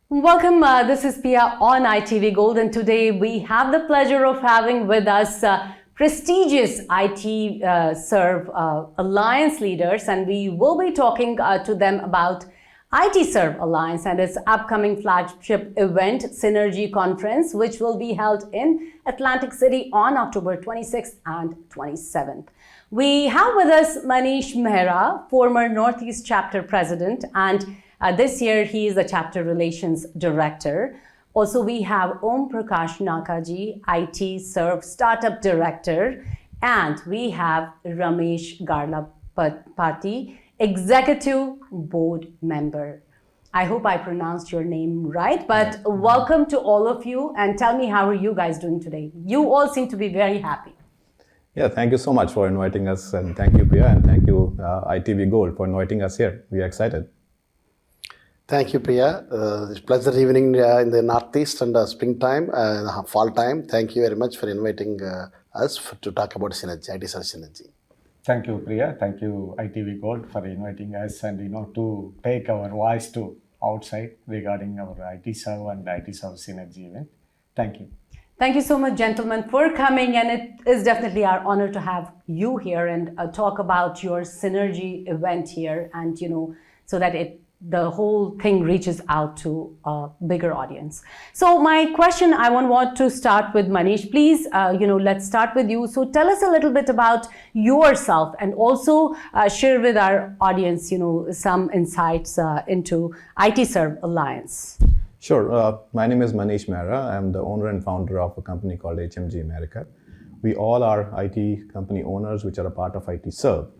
Welcome, this is Pia on ITV Gold, and today we have the pleasure of having with us prestigious ITServe Alliance leaders, and we will be talking to them about ITServe Alliance and its upcoming flagship event, Synergy Conference, which will be held in Atlantic City on October 26th and 27th. We have with us Manish Mehra, former Northeast Chapter President, and this year he is the Chapter Relations Director. Also, we have Omprakash Nakka ji, ITServe Startup Director, and we have Ramesh Garlapati, Executive Board Member. I hope I pronounced your name right, but welcome to all of you, and tell me, how are you guys doing today? You all seem to be very happy. Yeah, thank you so much for inviting us, and thank you, Priya, and thank you, ITV Gold, for inviting us here. We are excited. Thank you, Priya. It's a pleasant evening in the Northeast and springtime, fall time. Thank you very much for inviting us to talk about Synergy, ITServe Synergy. Thank you, Priya. Thank you, ITV Gold, for inviting us and to take our voice to outside regarding our ITServe and ITServe Synergy event. Thank you. Thank you so much, gentlemen, for coming, and it is definitely our honor to have you here and talk about your Synergy event here, and so that the whole thing reaches out to a bigger audience. So my question, I want to start with Manish. Please, let's start with you. So tell us a little bit about yourself, and also share with our audience, some insights into ITServe Alliance. Sure. My name is Manish Mehra. I'm the owner and founder of a company called HMG America. We all are IT company owners, which are a part of ITServe.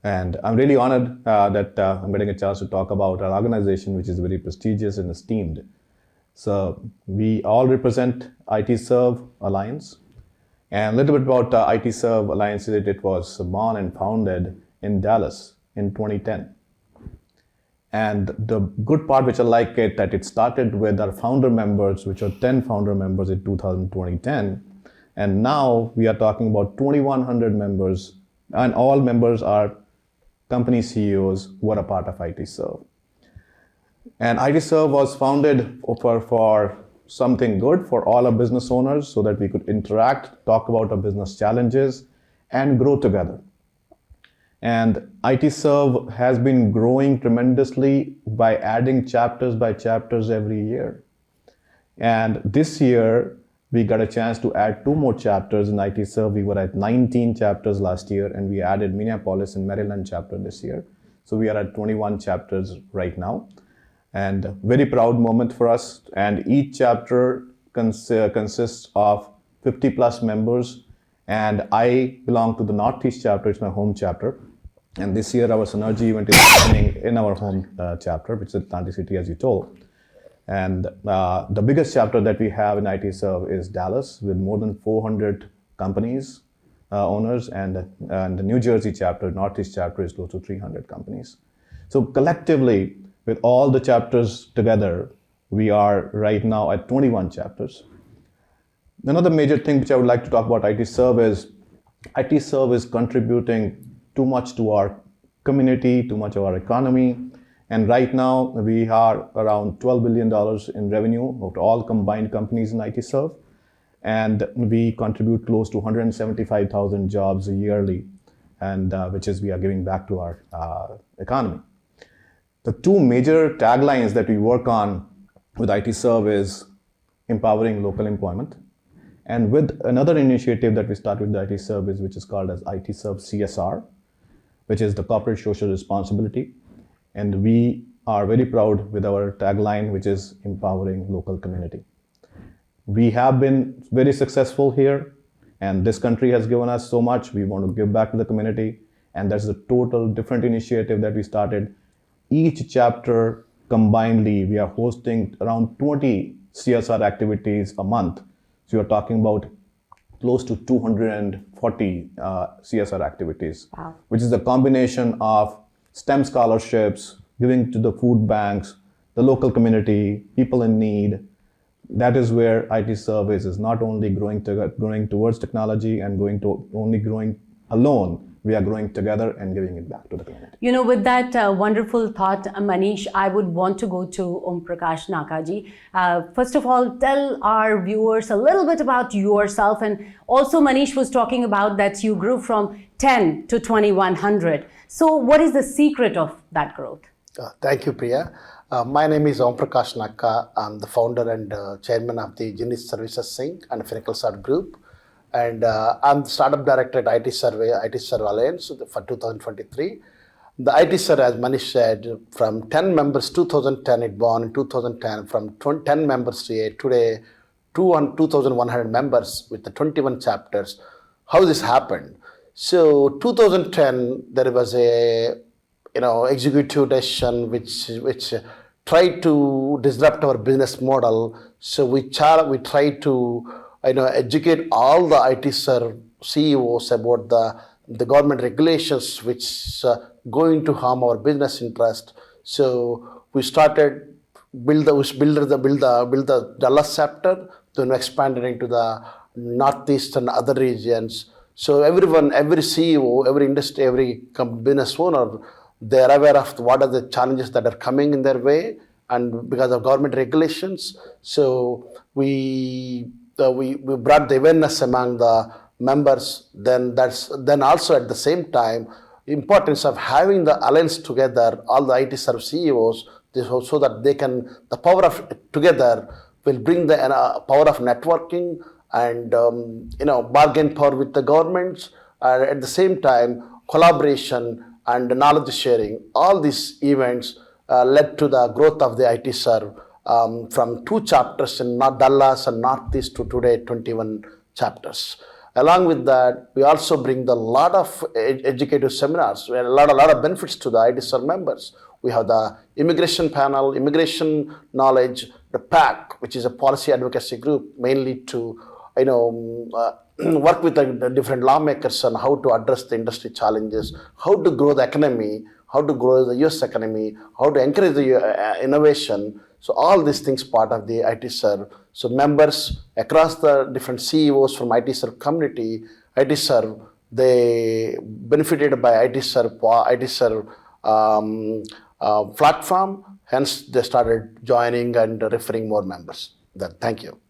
And I'm really honored that I'm getting a chance to talk about our organization, which is very prestigious and esteemed. So we all represent ITServe Alliance. And a little bit about ITServe Alliance. It was born and founded in Dallas in 2010. And the good part, which I like it, that it started with our founder members, which are 10 founder members in 2010. And now we are talking about 2,100 members, and all members are company CEOs who are a part of ITServe. And ITServe was founded for something good for all our business owners, so that we could interact, talk about our business challenges, and grow together. And ITServe has been growing tremendously by adding chapters by chapters every year. And this year, we got a chance to add 2 more chapters in ITServe. We were at 19 chapters last year, and we added Minneapolis and Maryland chapter this year. So we are at 21 chapters right now. And very proud moment for us. And each chapter consists of 50 plus members. And I belong to the Northeast chapter, it's my home chapter. And this year our Synergy event is happening in our home chapter, which is Atlantic City, as you told. And the biggest chapter that we have in ITServe is Dallas, with more than 400 companies, owners, and the New Jersey chapter, Northeast chapter, is close to 300 companies. So collectively, with all the chapters together, we are right now at 21 chapters. Another major thing which I would like to talk about ITServe is contributing too much to our community, too much of our economy. And right now we are around $12 billion in revenue of all combined companies in ITServe. And we contribute close to 175,000 jobs yearly, and which is we are giving back to our economy. The 2 major taglines that we work on with ITServe is empowering local employment. And with another initiative that we started with ITServe which is called as ITServe CSR, which is the corporate social responsibility. And we are very proud with our tagline, which is empowering local community. We have been very successful here, and this country has given us so much. We want to give back to the community, and that's a total different initiative that we started. Each chapter combinedly, we are hosting around 20 CSR activities a month. So you're talking about close to 240 CSR activities, wow, which is a combination of STEM scholarships, giving to the food banks, the local community, people in need. That is where ITServe is not only growing towards technology and growing alone. we are growing together and giving it back to the community. You know, with that wonderful thought, Manish, I would want to go to Omprakash Nakka ji. First of all, tell our viewers a little bit about yourself. And also, Manish was talking about that you grew from 10 to 2100. So what is the secret of that growth? Thank you, Priya. My name is Omprakash Nakka. I'm the founder and chairman of the Genius Services Inc. and FinicalSat Group. And I'm the startup director at ITServe Alliance for 2023. The ITServe, as Manish said, from 10 members, 2010, it born in 2010, from 10 members to today, 2,100 members with the 21 chapters. How this happened? So 2010, there was a executive decision which tried to disrupt our business model. So we tried to educate all the ITServe CEOs about the government regulations which going to harm our business interest. So we started build the Dallas chapter, then expanded into the Northeast and other regions. So every CEO, every industry, every business owner, they are aware of what are the challenges that are coming in their way, and because of government regulations. So we brought the awareness among the members. Then also at the same time, importance of having the alliance together, all the ITServe CEOs, so that the power of together will bring the power of networking and bargain power with the governments, and at the same time collaboration and knowledge sharing. All these events led to the growth of the ITServe from 2 chapters in Dallas and Northeast to today 21 chapters. Along with that, we also bring a lot of educative seminars, a lot of benefits to the ITServe members. We have the immigration panel, immigration knowledge, the PAC, which is a policy advocacy group, mainly to work with the different lawmakers on how to address the industry challenges, how to grow the economy, how to grow the US economy, how to encourage the innovation. So all these things part of the ITServe. So members across the different CEOs from ITServe community, ITServe, they benefited by ITServe platform. Hence, they started joining and referring more members. Thank you.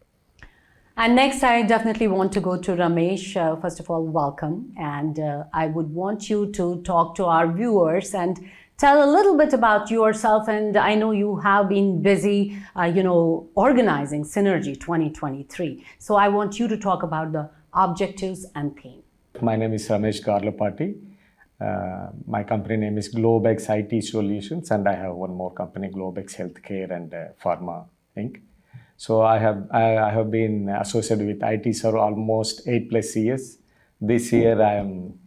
And next, I definitely want to go to Ramesh. First of all, welcome. And I would want you to talk to our viewers and tell a little bit about yourself. And I know you have been busy, organizing Synergy 2023. So I want you to talk about the objectives and theme. My name is Ramesh Garlapati. My company name is Globex IT Solutions, and I have one more company, Globex Healthcare and Pharma Inc. So I have been associated with ITServe almost 8+ years. This year I am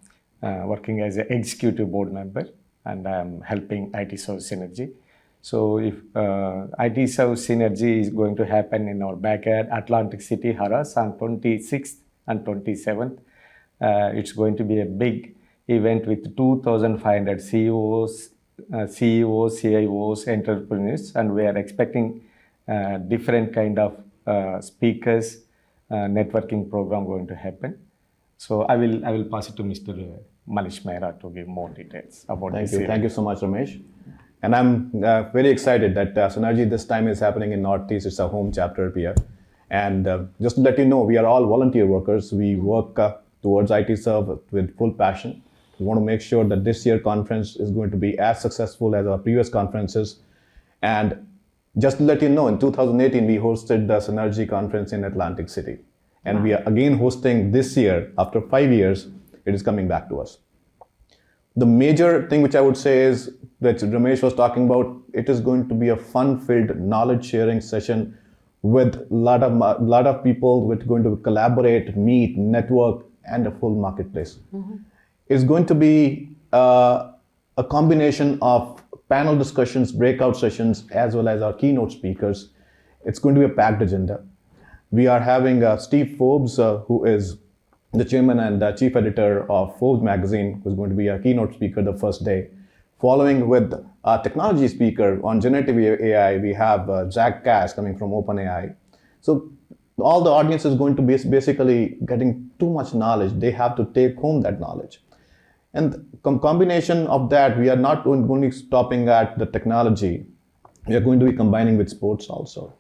working as an executive board member, and I am helping ITServe Synergy. So if ITServe Synergy is going to happen in our backyard, Atlantic City, Harras, on 26th and 27th. It's going to be a big event with 2,500 CEOs, CIOs, entrepreneurs, and we are expecting different kind of speakers, networking program going to happen. So I will pass it to Mr. Manish Mehra to give more details about this. Thank you so much, Ramesh. And I'm very excited that Synergy this time is happening in Northeast. It's a home chapter here. And just to let you know, we are all volunteer workers. We work towards ITServe with full passion. We want to make sure that this year conference is going to be as successful as our previous conferences. And just to let you know, in 2018, we hosted the Synergy conference in Atlantic City. And we are again hosting this year, after 5 years, it is coming back to us. The major thing which I would say is that Ramesh was talking about, it is going to be a fun-filled knowledge sharing session with a lot of people which are going to collaborate, meet, network, and a full marketplace. Mm-hmm. It's going to be a combination of panel discussions, breakout sessions, as well as our keynote speakers. It's going to be a packed agenda. We are having Steve Forbes, who is the chairman and chief editor of Forbes magazine, who's going to be a keynote speaker the first day. Following with a technology speaker on generative AI, we have Zach Cash coming from OpenAI. So all the audience is going to be basically getting too much knowledge. They have to take home that knowledge. And combination of that, we are not only stopping at the technology, we are going to be combining with sports also.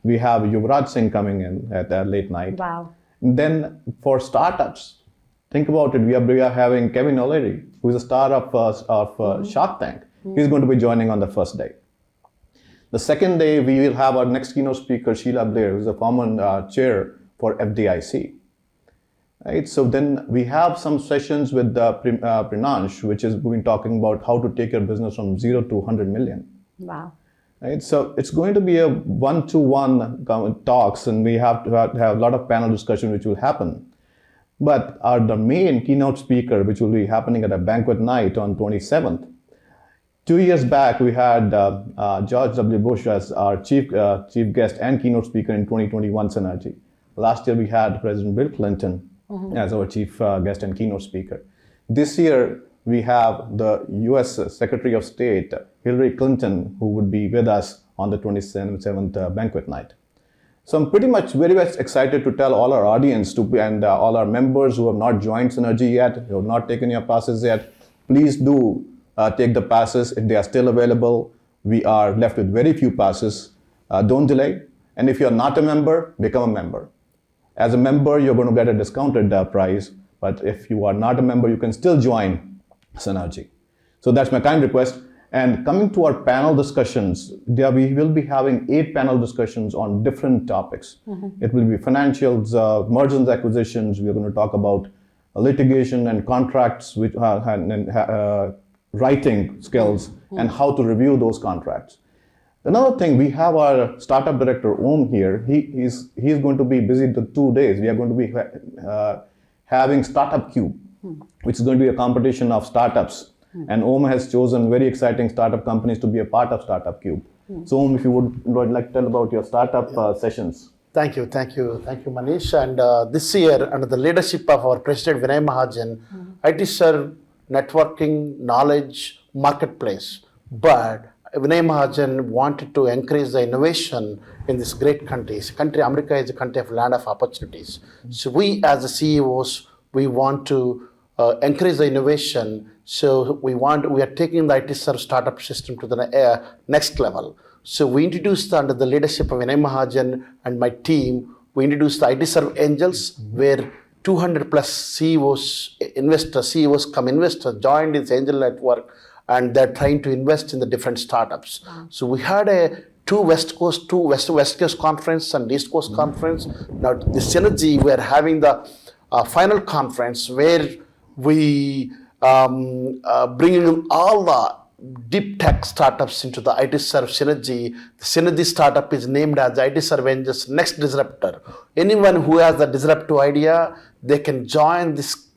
We have Yuvraj Singh coming in at late night. Wow. And then for startups, think about it, we are having Kevin O'Leary, who is a star of Shark Tank. He's going to be joining on the first day. The second day, we will have our next keynote speaker, Sheila Blair, who is a former chair for FDIC. Right? So then we have some sessions with Prinansh, which is we've been talking about how to take your business from 0 to 100 million. Wow. Right? So it's going to be a one-to-one talks, and we have to have a lot of panel discussion which will happen. But the main keynote speaker, which will be happening at a banquet night on 27th, 2 years back, we had George W. Bush as our chief guest and keynote speaker in 2021 Synergy. Last year, we had President Bill Clinton as our chief guest and keynote speaker. This year, we have the US Secretary of State, Hillary Clinton, who would be with us on the 27th banquet night. So I'm pretty much very much excited to tell all our audience and all our members who have not joined Synergy yet, who have not taken your passes yet, please do take the passes if they are still available. We are left with very few passes. Don't delay. And if you're not a member, become a member. As a member, you're going to get a discounted price. But if you are not a member, you can still join Synergy. So that's my kind request. And coming to our panel discussions, we will be having 8 panel discussions on different topics. It will be financials, mergers and acquisitions. We are going to talk about litigation and contracts, writing skills, and how to review those contracts. Another thing, we have our startup director, Om, here. He's going to be busy the 2 days. We are going to be having Startup Cube, which is going to be a competition of startups. And Om has chosen very exciting startup companies to be a part of Startup Cube. So Om, if you would like to tell about your startup sessions. Thank you, Manish. And this year, under the leadership of our President Vinay Mahajan, ITServe Networking Knowledge Marketplace. But Vinay Mahajan wanted to encourage the innovation in this great country. America is a country of land of opportunities. So we as the CEOs, we want to encourage the innovation. So we are taking the ITServe startup system to the next level. So we introduced under the leadership of Vinay Mahajan and my team, we introduced the ITServe Angels, where 200 plus CEOs, CEOs come investors, joined this angel network, and they're trying to invest in the different startups. Wow. So we had two West Coast conference and East Coast conference. Now the Synergy, we're having the final conference where we bringing all the deep tech startups into the ITServe Synergy. The Synergy startup is named as ITServe Angels Next Disruptor. Anyone who has the disruptive idea, they can join this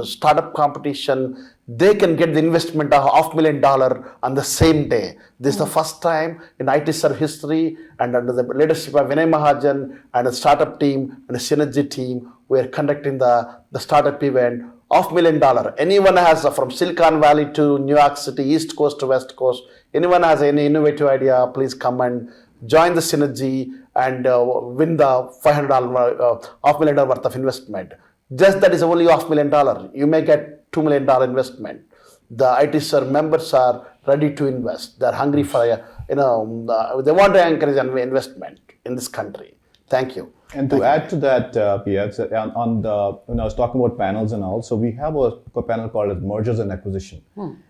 startup competition. They can get the investment of $500,000 on the same day. This is the first time in ITServe history, and under the leadership of Vinay Mahajan and the startup team and the Synergy team, we are conducting the startup event. $500,000. Anyone has from Silicon Valley to New York City, East Coast to West Coast, anyone has any innovative idea, please come and join the Synergy and win the $500,000 worth of investment. Just that is only $500,000. You may get $2 million investment. The ITServe members are ready to invest. They're hungry for, they want to encourage investment in this country. Thank you. And to add to that, Pia, when I was talking about panels and all, so we have a panel called as Mergers and Acquisition.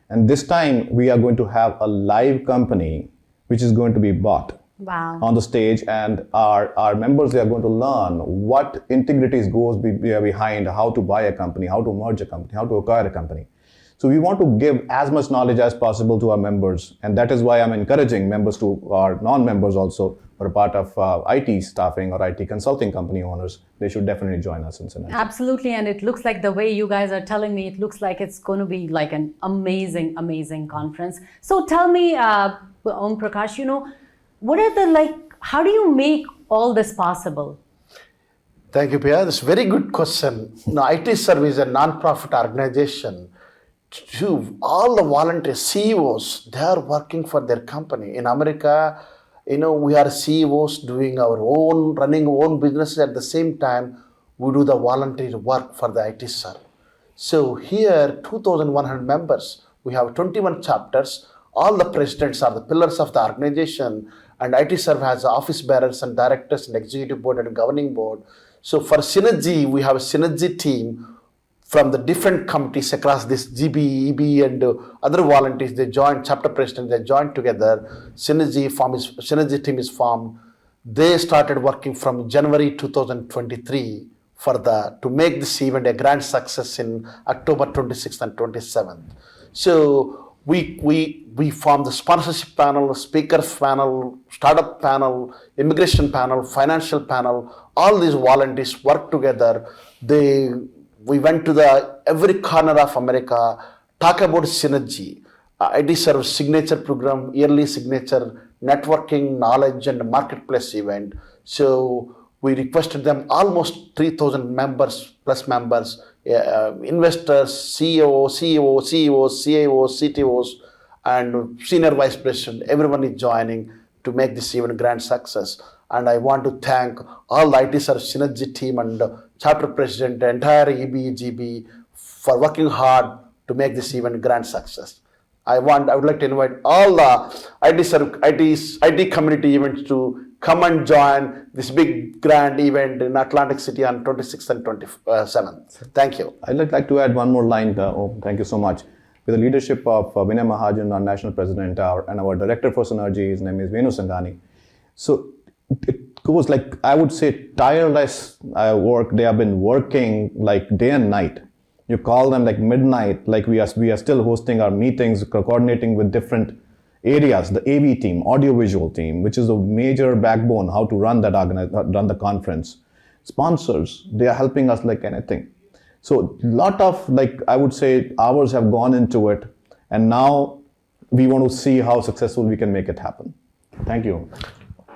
And this time we are going to have a live company which is going to be bought on the stage, and our members, they are going to learn what integrities goes behind how to buy a company, how to merge a company, how to acquire a company. So we want to give as much knowledge as possible to our members, and that is why I'm encouraging members to our non-members also, or a part of IT staffing or IT consulting company owners, they should definitely join us in Synergy. Absolutely, and it looks like the way you guys are telling me, it looks like it's going to be like an amazing, amazing conference. So tell me, Omprakash, what are how do you make all this possible? Thank you, Pia. That's a very good question. Now, ITServe is a non-profit organization. All the volunteers, CEOs, they are working for their company. In America, we are CEOs doing running our own businesses. At the same time, we do the voluntary work for the ITServe. So here, 2,100 members. We have 21 chapters. All the presidents are the pillars of the organization, and ITServe has office bearers and directors and executive board and governing board. So for Synergy, we have a Synergy team from the different committees across this GB, EB, and other volunteers. They joined, chapter presidents, they joined together. Synergy team is formed. They started working from January 2023 to make this event a grand success in October 26th and 27th. So we formed the sponsorship panel, speakers panel, startup panel, immigration panel, financial panel. All these volunteers work together. We went to every corner of America, talk about Synergy, ITServe signature program, yearly signature, networking, knowledge, and marketplace event. So we requested them almost 3,000 members, investors, CEOs, CIOs, CTOs, and senior vice president. Everyone is joining to make this event a grand success. And I want to thank all the ITServe Synergy team and chapter president, the entire EB, GB for working hard to make this event a grand success. I would like to invite all the IT community events to come and join this big grand event in Atlantic City on 26th and 27th. Thank you. I'd like to add one more line. Thank you so much. With the leadership of Vinay Mahajan, our national president, and our director for Synergy, his name is Venu Sangani. So it goes like, I would say, tireless work. They have been working like day and night. You call them like midnight, like we are still hosting our meetings, coordinating with different areas, the AV team, audiovisual team, which is a major backbone, how to run run the conference. Sponsors, they are helping us like anything. So a lot of, like, I would say, hours have gone into it, and now we want to see how successful we can make it happen. Thank you.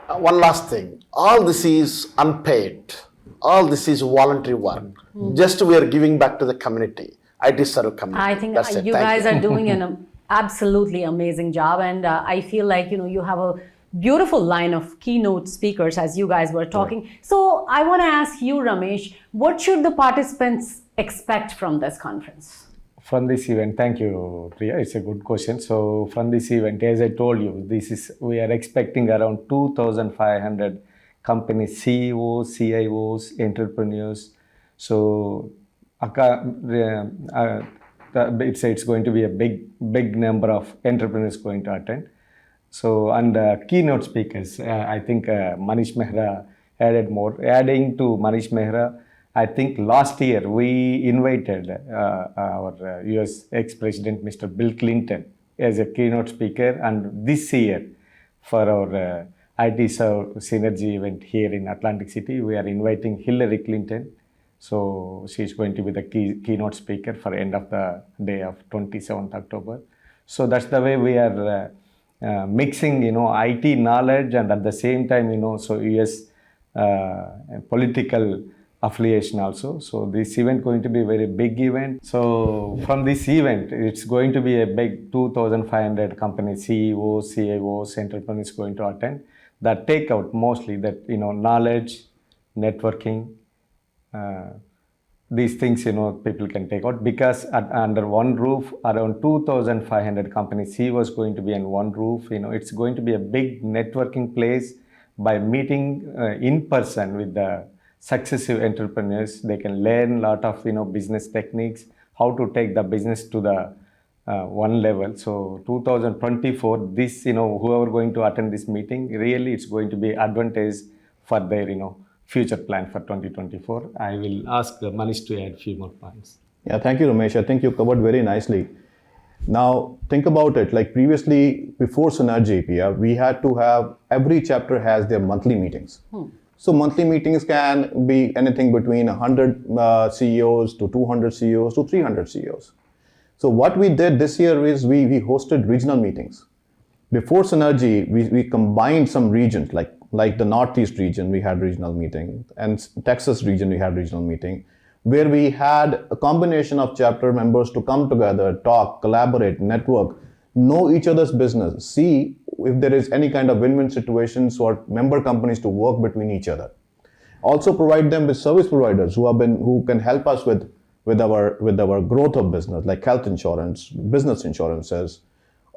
One last thing, all this is unpaid. All this is voluntary work. Just we are giving back to the community, ITServe community. I think you guys are doing an absolutely amazing job, and I feel like you have a beautiful line of keynote speakers as you guys were talking. Right. So I want to ask you, Ramesh, what should the participants expect from this conference? From this event, thank you, Priya. It's a good question. So from this event, as I told you, we are expecting around 2,500 companies, CEOs, CIOs, entrepreneurs. So it's going to be a big number of entrepreneurs going to attend. So, and keynote speakers, I think Manish Mehra added more. Adding to Manish Mehra, I think last year we invited our US ex-president, Mr. Bill Clinton, as a keynote speaker. And this year, for our ITServe Synergy event here in Atlantic City, we are inviting Hillary Clinton. So she's going to be the keynote speaker for end of the day of 27th October. So that's the way we are mixing, IT knowledge and at the same time, so US political affiliation also. So this event going to be a very big event. So from this event, it's going to be a big 2,500 companies, CEOs, CIOs, entrepreneurs going to attend. That take out mostly that, knowledge, networking, these things, people can take out, because under one roof, around 2,500 companies, CEOs going to be in one roof. It's going to be a big networking place. By meeting in person with the successive entrepreneurs, they can learn a lot of, business techniques, how to take the business to the one level. So 2024, this, whoever going to attend this meeting, really it's going to be advantage for their, future plan for 2024. I will ask Manish to add a few more points. Yeah, thank you, Ramesh. I think you covered very nicely. Now, think about it. Like previously, before Synergy, we had to have, every chapter has their monthly meetings. So monthly meetings can be anything between 100 CEOs to 200 CEOs to 300 CEOs. So what we did this year is we hosted regional meetings. Before Synergy, we combined some regions, like the Northeast region, we had regional meeting, and Texas region, we had regional meeting, where we had a combination of chapter members to come together, talk, collaborate, network, know each other's business, see if there is any kind of win-win situations for member companies to work between each other. Also provide them with service providers who can help us with with our growth of business, like health insurance, business insurances,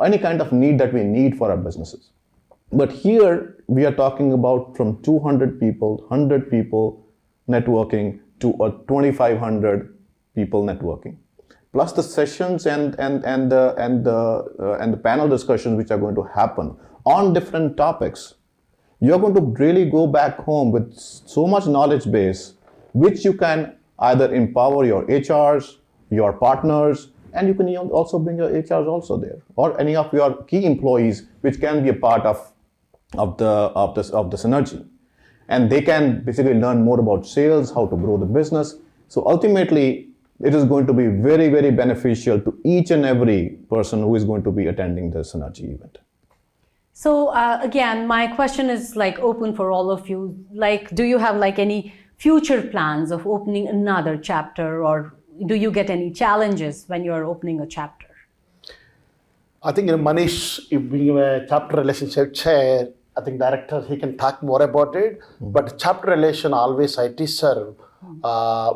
any kind of need that we need for our businesses. But here we are talking about from 200 people, 100 people networking to a 2,500 people networking, plus the sessions and the panel discussions which are going to happen on different topics. You're going to really go back home with so much knowledge base, which you can either empower your HRs, your partners, and you can also bring your HRs also there, or any of your key employees, which can be a part of the synergy, and they can basically learn more about sales, how to grow the business. So ultimately, it is going to be very, very beneficial to each and every person who is going to be attending the synergy event. So again, my question is like open for all of you. Like, do you have like any future plans of opening another chapter, or do you get any challenges when you are opening a chapter? I think Manish, being a chapter relationship chair, I think director, he can talk more about it. But chapter relation always ITServe.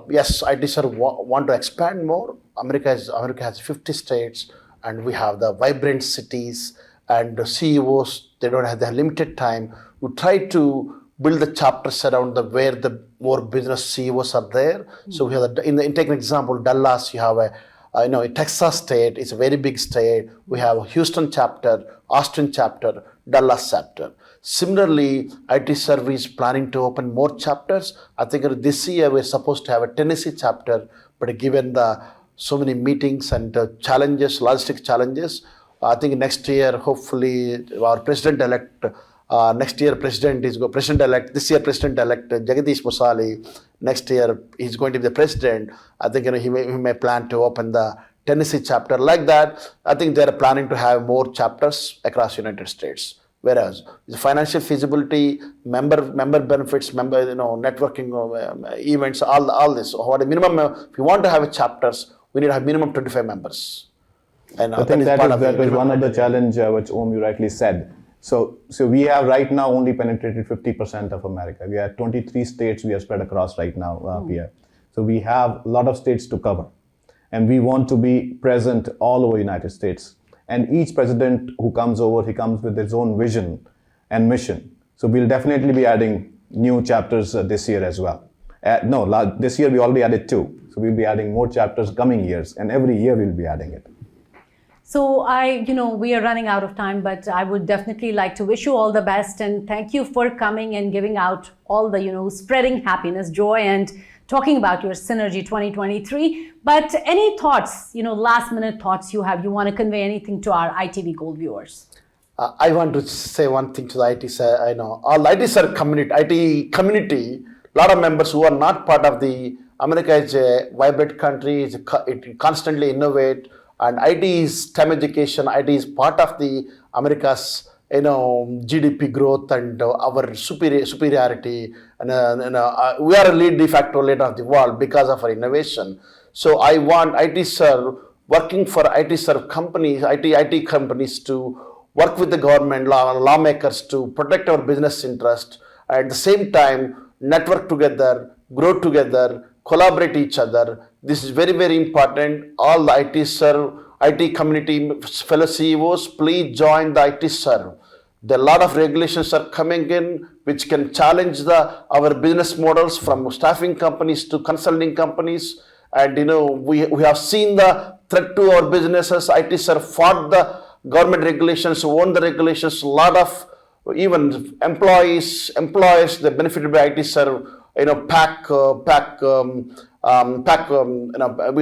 Yes, ITServe want to expand more. America has 50 states, and we have the vibrant cities and the CEOs. They have limited time. We try to build the chapters around where the more business CEOs are there. So we have take an example, Dallas. You have a Texas state. It's a very big state. We have a Houston chapter, Austin chapter, Dallas chapter. Similarly, ITServe is planning to open more chapters. I think this year we're supposed to have a Tennessee chapter, but given so many meetings and challenges, logistic challenges, I think next year, hopefully, our president-elect, this year President-elect Jagadish Musali, next year he's going to be the president. I think he may plan to open the Tennessee chapter. Like that, I think they're planning to have more chapters across United States. Whereas the financial feasibility, member benefits, networking events, all this. What a minimum, if you want to have chapters, we need to have minimum 25 members. And I think that is one of the challenge which Om, you rightly said. So we have right now only penetrated 50% of America. We have 23 states we are spread across right now, Pia. So we have a lot of states to cover, and we want to be present all over United States. And each president who comes over, he comes with his own vision and mission. So we'll definitely be adding new chapters this year as well. This year we already added 2. So we'll be adding more chapters coming years, and every year we'll be adding it. So we are running out of time, but I would definitely like to wish you all the best, and thank you for coming and giving out all the, spreading happiness, joy, and talking about your Synergy 2023. But any thoughts, last minute thoughts you have, you want to convey anything to our ITV Gold viewers? I want to say one thing to the ITServe, all ITServe IT community, a lot of members who are not part of America is a vibrant country, it constantly innovate. And IT is STEM education. IT is part of America's GDP growth and our superiority. And we are a de facto leader of the world because of our innovation. So I want ITServe, working for ITServe companies, IT companies to work with the government, lawmakers to protect our business interest. At the same time, network together, grow together, collaborate each other. This is very, very important. All the ITServe, IT community fellow CEOs, please join the ITServe. There are a lot of regulations are coming in which can challenge our business models from staffing companies to consulting companies. And we have seen the threat to our businesses. ITServe fought the government regulations, won the regulations. A lot of even employers, they benefited by ITServe. We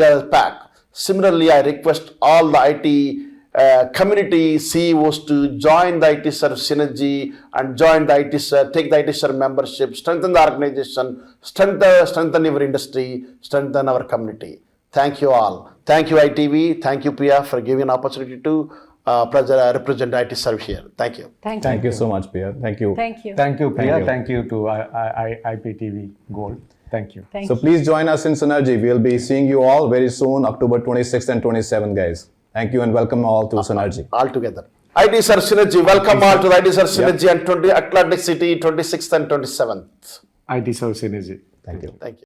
are PAC. Similarly, I request all the IT community CEOs to join the ITServe Synergy and join the ITServe, take the ITServe membership, strengthen the organization, strengthen our industry, strengthen our community. Thank you all. Thank you ITV. Thank you Pia for giving an opportunity to represent ITServe here. Thank you. Thank you so much, Pia. Thank you. Thank you. Thank you, Priya. Thank you to IPTV Gold. Thank you. So please join us in Synergy. We'll be seeing you all very soon, October 26th and 27th, guys. Thank you and welcome all to Synergy. All together. ITServe Synergy. Welcome all to the ITServe Synergy and Atlantic City, 26th and 27th. ITServe Synergy. Thank you. Thank you.